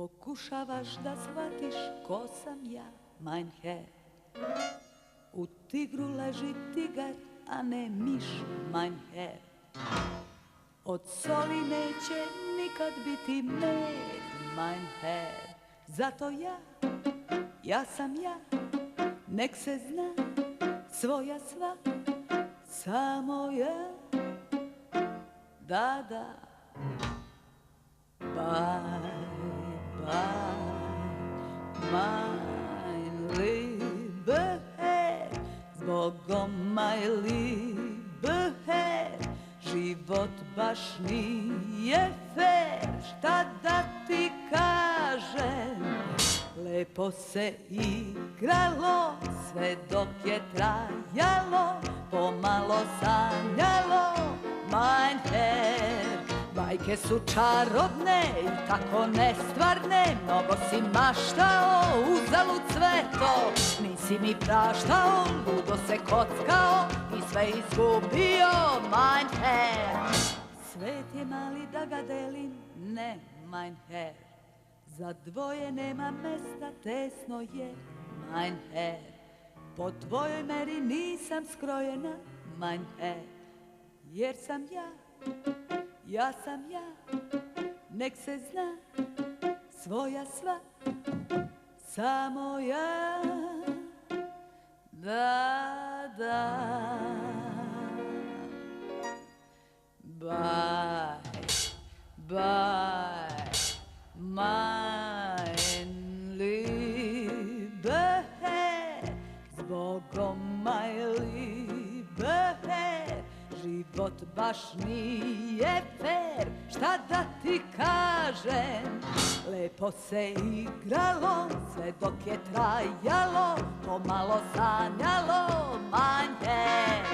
Pokušavaš da shvatiš ko sam ja, mein Herr. U tigru leži tigar, a ne miš, mein Herr. Od soli neće nikad biti med, mein Herr. Zato ja sam ja, nek se zna, svoja sva, samo ja. Da, da. Bye, bye, mein lieber Herr. Zbogom, mein lieber Herr, život baš nije fair. Šta da ti kažem? Lepo se igralo, sve dok je trajalo, pomalo sanjalo, mein Herr. Bajke su čarobne i tako nestvarne, mnogo si maštao, uzalud sve to. Nisi mi praštao, ludo se kockao i sve izgubio, mein Herr. Svet je mali da ga delim, ne, mein Herr. Za dvoje nema mesta, tesno je, mein Herr. Po tvojoj meri nisam skrojena, mein Herr. Jer sam ja sam ja, nek se zna, svoja sva, samo ja. Da, da. Bye, bye, mein lieber Herr. Zbogom, mein lieber Herr, život baš nije fair. Šta da ti kažem? Lepo se igralo, sve dok je trajalo, pomalo sanjalo, mein Herr.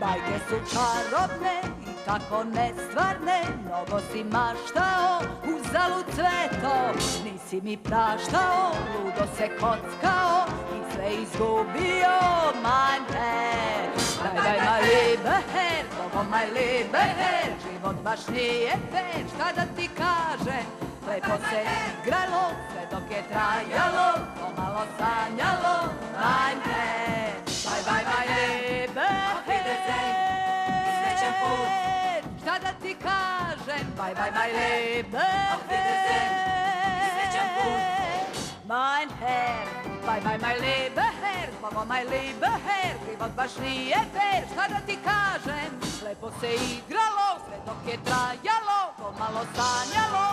Bajke su čarobne i tako nestvarne, mnogo si maštao, uzalud sve to. Nisi mi praštao, ludo se kockao i sve izgubio, mein Herr. Bye, bye, mein lieber Herr, Bogo, mein lieber Herr, život baš nije fair. Šta da ti kažem? Lepo se igralo, sve dok je trajalo, pomalo sanjalo, mein Herr. Bye, bye, mein lieber Herr, šta da ti kažem? Bye, bye, mein lieber mein Herr. Bye, bye, mein lieber Herr, Bogo, mein lieber Herr, život baš nije fair. Šta da ti kažem? Lepo se igralo, sve dok je trajalo, pomalo sanjalo,